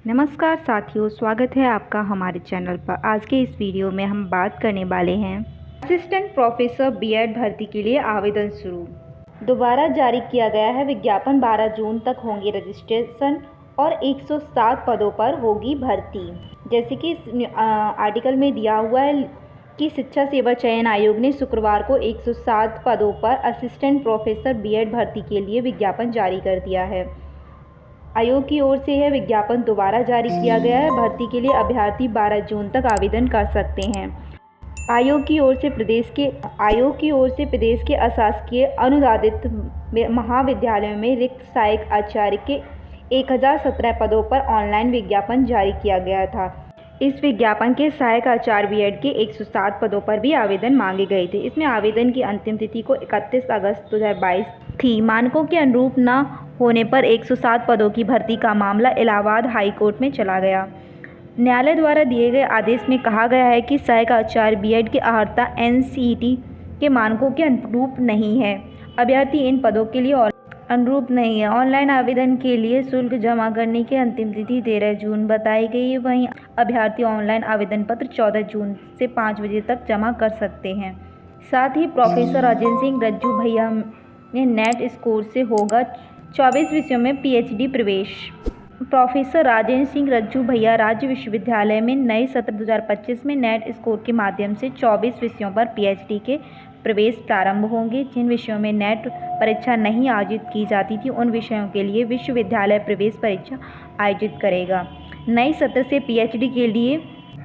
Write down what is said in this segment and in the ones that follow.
नमस्कार साथियों, स्वागत है आपका हमारे चैनल पर। आज के इस वीडियो में हम बात करने वाले हैं असिस्टेंट प्रोफेसर बीएड भर्ती के लिए आवेदन शुरू। दोबारा जारी किया गया है विज्ञापन। 12 जून तक होंगे रजिस्ट्रेशन और 107 पदों पर होगी भर्ती। जैसे कि इस आर्टिकल में दिया हुआ है कि शिक्षा सेवा चयन आयोग ने शुक्रवार को 107 पदों पर असिस्टेंट प्रोफेसर बीएड भर्ती के लिए विज्ञापन जारी कर दिया है। आयोग की ओर से यह विज्ञापन दोबारा जारी किया गया है। भर्ती के लिए अभ्यर्थी 12 जून तक आवेदन कर सकते हैं। आयोग की ओर से प्रदेश के अशासकीय अनुदानित महाविद्यालयों में रिक्त सहायक आचार्य के 1017 पदों पर ऑनलाइन विज्ञापन जारी किया गया था। इस विज्ञापन के सहायक आचार्य बीएड के 107 पदों पर भी आवेदन मांगे गए थे। इसमें आवेदन की अंतिम तिथि को 31 अगस्त 2022 थी। मानकों के अनुरूप न होने पर 107 पदों की भर्ती का मामला इलाहाबाद हाई कोर्ट में चला गया। न्यायालय द्वारा दिए गए आदेश में कहा गया है कि सहायक आचार्य बीएड की अर्हता एनसीईटी के मानकों के अनुरूप नहीं है। अभ्यर्थी इन पदों के लिए अनुरूप नहीं है। ऑनलाइन आवेदन के लिए शुल्क जमा करने की अंतिम तिथि 13 जून बताई गई है। वहीं अभ्यर्थी ऑनलाइन आवेदन पत्र 14 जून से 5 बजे तक जमा कर सकते हैं। साथ ही प्रोफेसर राजेंद्र सिंह रज्जू भैया में नेट स्कोर से होगा 24 विषयों में पीएचडी प्रवेश। प्रोफेसर राजेंद्र सिंह रज्जू भैया राज्य विश्वविद्यालय में नए सत्र 2025 में नेट स्कोर के माध्यम से 24 विषयों पर पीएचडी के प्रवेश प्रारंभ होंगे। जिन विषयों में नेट परीक्षा नहीं आयोजित की जाती थी, उन विषयों के लिए विश्वविद्यालय प्रवेश परीक्षा आयोजित करेगा। नए सत्र से पीएचडी के लिए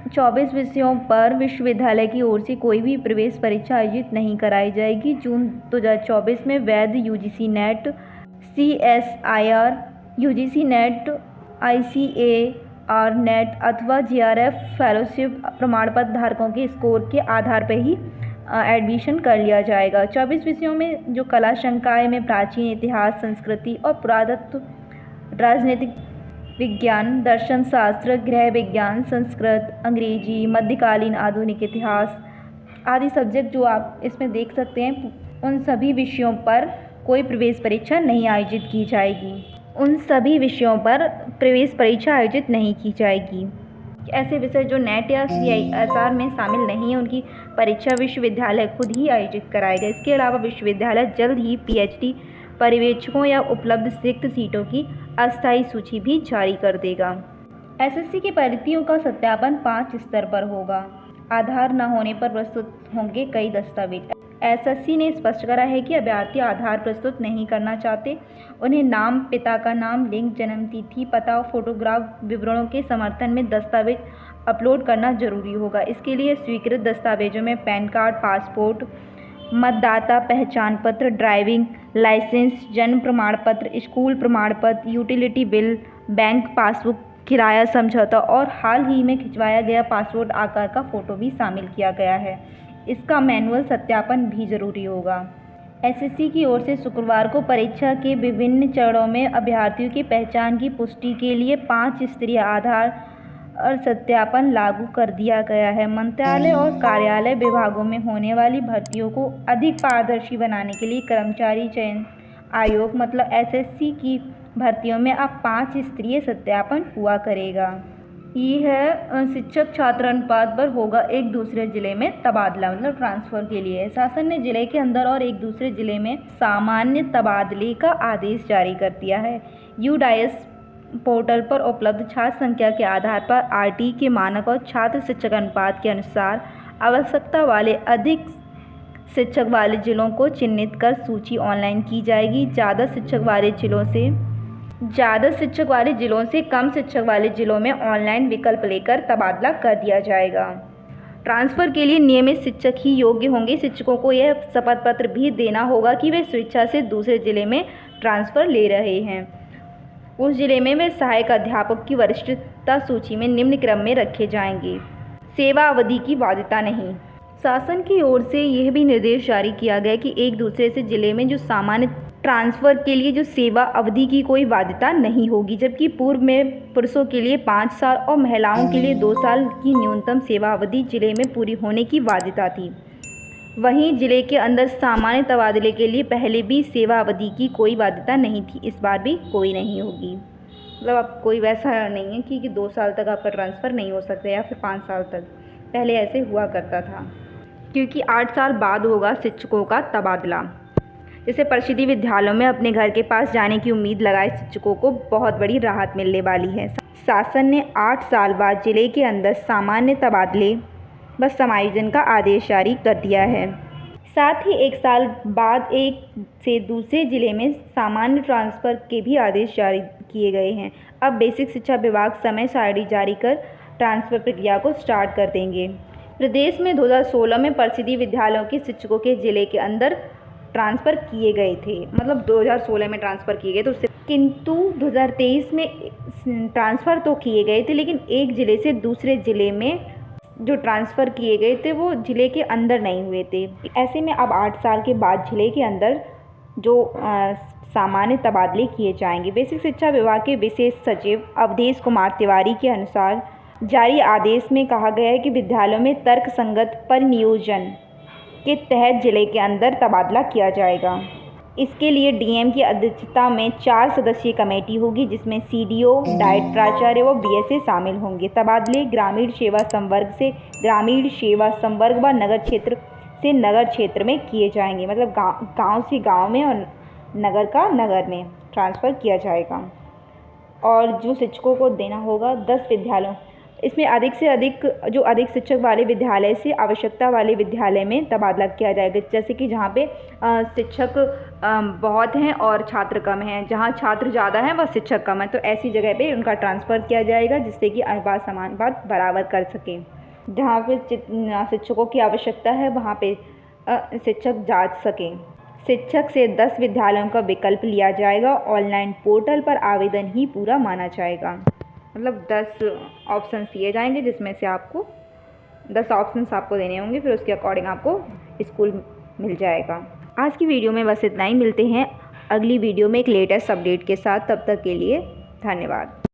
24 विषयों पर विश्वविद्यालय की ओर से कोई भी प्रवेश परीक्षा आयोजित नहीं कराई जाएगी। जून 2024 में वैध UGC net, CSIR, UGC net, ICAR net अथवा JRF फेलोशिप प्रमाण पत्र धारकों के स्कोर के आधार पर ही एडमिशन कर लिया जाएगा। 24 विषयों में जो कला संकाय में प्राचीन इतिहास, संस्कृति और पुरातत्व, राजनीतिक विज्ञान, दर्शन शास्त्र, गृह विज्ञान, संस्कृत, अंग्रेजी, मध्यकालीन आधुनिक इतिहास आदि सब्जेक्ट जो आप इसमें देख सकते हैं, उन सभी विषयों पर कोई प्रवेश परीक्षा नहीं आयोजित की जाएगी। ऐसे विषय जो नेट या CSIR में शामिल नहीं है, उनकी परीक्षा विश्वविद्यालय खुद ही आयोजित कराएगा। इसके अलावा विश्वविद्यालय जल्द ही पीएचडी पर्यवेक्षकों या उपलब्ध रिक्त सीटों की अस्थायी सूची भी जारी कर देगा। एसएससी की परीक्षाओं का सत्यापन 5 स्तर पर होगा। आधार न होने पर प्रस्तुत होंगे कई दस्तावेज। एसएससी ने स्पष्ट करा है कि अभ्यर्थी आधार प्रस्तुत नहीं करना चाहते, उन्हें नाम, पिता का नाम, लिंग, जन्म तिथि, पता और फोटोग्राफ विवरणों के समर्थन में दस्तावेज अपलोड करना जरूरी होगा। इसके लिए स्वीकृत दस्तावेजों में पैन कार्ड, पासपोर्ट, मतदाता पहचान पत्र, ड्राइविंग लाइसेंस, जन्म प्रमाण पत्र, स्कूल प्रमाण पत्र, यूटिलिटी बिल, बैंक पासबुक, किराया समझौता और हाल ही में खिंचवाया गया पासपोर्ट आकार का फ़ोटो भी शामिल किया गया है। इसका मैनुअल सत्यापन भी जरूरी होगा। एसएससी की ओर से शुक्रवार को परीक्षा के विभिन्न चरणों में अभ्यर्थियों की पहचान की पुष्टि के लिए 5 स्तरीय आधार और सत्यापन लागू कर दिया गया है। मंत्रालय और कार्यालय विभागों में होने वाली भर्तियों को अधिक पारदर्शी बनाने के लिए कर्मचारी चयन आयोग मतलब एसएससी की भर्तियों में अब 5 स्तरीय सत्यापन हुआ करेगा। ये है शिक्षक छात्र अनुपात पर होगा एक दूसरे जिले में तबादला, मतलब ट्रांसफ़र के लिए शासन ने जिले के अंदर और एक दूसरे जिले में सामान्य तबादले का आदेश जारी कर दिया है। यूडाइस पोर्टल पर उपलब्ध छात्र संख्या के आधार पर आरटी के मानक और छात्र शिक्षक अनुपात के अनुसार आवश्यकता वाले अधिक शिक्षक वाले जिलों को चिन्हित कर सूची ऑनलाइन की जाएगी। ज़्यादा शिक्षक वाले जिलों से कम शिक्षक वाले जिलों में ऑनलाइन विकल्प लेकर तबादला कर दिया जाएगा। ट्रांसफ़र के लिए नियमित शिक्षक ही योग्य होंगे। शिक्षकों को यह शपथ पत्र भी देना होगा कि वे स्वेच्छा से दूसरे जिले में ट्रांसफ़र ले रहे हैं। उस जिले में वे सहायक अध्यापक की वरिष्ठता सूची में निम्न क्रम में रखे जाएंगे। सेवा अवधि की बाध्यता नहीं। शासन की ओर से यह भी निर्देश जारी किया गया कि एक दूसरे से जिले में जो सामान्य ट्रांसफ़र के लिए जो सेवा अवधि की कोई बाध्यता नहीं होगी, जबकि पूर्व में पुरुषों के लिए 5 साल और महिलाओं के लिए 2 साल की न्यूनतम सेवा अवधि जिले में पूरी होने की बाध्यता थी। वहीं जिले के अंदर सामान्य तबादले के लिए पहले भी सेवा अवधि की कोई बाध्यता नहीं थी, इस बार भी कोई नहीं होगी। मतलब अब कोई वैसा नहीं है कि 2 साल तक आपका ट्रांसफ़र नहीं हो सकता या फिर 5 साल तक, पहले ऐसे हुआ करता था। क्योंकि 8 साल बाद होगा शिक्षकों का तबादला। जैसे परिषदीय विद्यालयों में अपने घर के पास जाने की उम्मीद लगाए शिक्षकों को बहुत बड़ी राहत मिलने वाली है। शासन ने 8 साल बाद जिले के अंदर सामान्य तबादले व समायोजन का आदेश जारी कर दिया है। साथ ही 1 साल बाद एक से दूसरे जिले में सामान्य ट्रांसफ़र के भी आदेश जारी किए गए हैं। अब बेसिक शिक्षा विभाग समय सारणी जारी कर ट्रांसफ़र प्रक्रिया को स्टार्ट कर देंगे। प्रदेश में 2016 में परिषदीय विद्यालयों के शिक्षकों के जिले के अंदर ट्रांसफ़र किए गए थे, मतलब 2016 में ट्रांसफ़र किए गए, तो उससे किंतु 2023 में ट्रांसफ़र तो किए गए थे, लेकिन एक ज़िले से दूसरे ज़िले में जो ट्रांसफ़र किए गए थे वो ज़िले के अंदर नहीं हुए थे। ऐसे में अब 8 साल के बाद ज़िले के अंदर जो सामान्य तबादले किए जाएंगे। बेसिक शिक्षा विभाग के विशेष सचिव अवधेश कुमार तिवारी के अनुसार जारी आदेश में कहा गया है कि विद्यालयों में तर्कसंगत परिनियोजन के तहत जिले के अंदर तबादला किया जाएगा। इसके लिए डीएम की अध्यक्षता में 4 सदस्यीय कमेटी होगी, जिसमें सीडीओ, डाइट प्राचार्य व बीएसए शामिल होंगे। तबादले ग्रामीण सेवा संवर्ग से ग्रामीण सेवा संवर्ग व नगर क्षेत्र से नगर क्षेत्र में किए जाएंगे, मतलब गांव से गांव में और नगर का नगर में ट्रांसफ़र किया जाएगा। और जो शिक्षकों को देना होगा 10 विद्यालयों, इसमें अधिक से अधिक जो अधिक शिक्षक वाले विद्यालय से आवश्यकता वाले विद्यालय में तबादला किया जाएगा। जैसे कि जहाँ पे शिक्षक बहुत हैं और छात्र कम हैं, जहाँ छात्र ज़्यादा हैं व शिक्षक कम हैं, तो ऐसी जगह पे उनका ट्रांसफ़र किया जाएगा, जिससे कि अनुपात समानुपात बराबर कर सकें। जहाँ पे शिक्षकों की आवश्यकता है वहाँ पे शिक्षक जाँच सकें। शिक्षक से 10 विद्यालयों का विकल्प लिया जाएगा। ऑनलाइन पोर्टल पर आवेदन ही पूरा माना जाएगा। मतलब 10 ऑप्शंस दिए जाएंगे, जिसमें से आपको 10 ऑप्शंस आपको देने होंगे, फिर उसके अकॉर्डिंग आपको स्कूल मिल जाएगा। आज की वीडियो में बस इतना ही। मिलते हैं अगली वीडियो में एक लेटेस्ट अपडेट के साथ। तब तक के लिए धन्यवाद।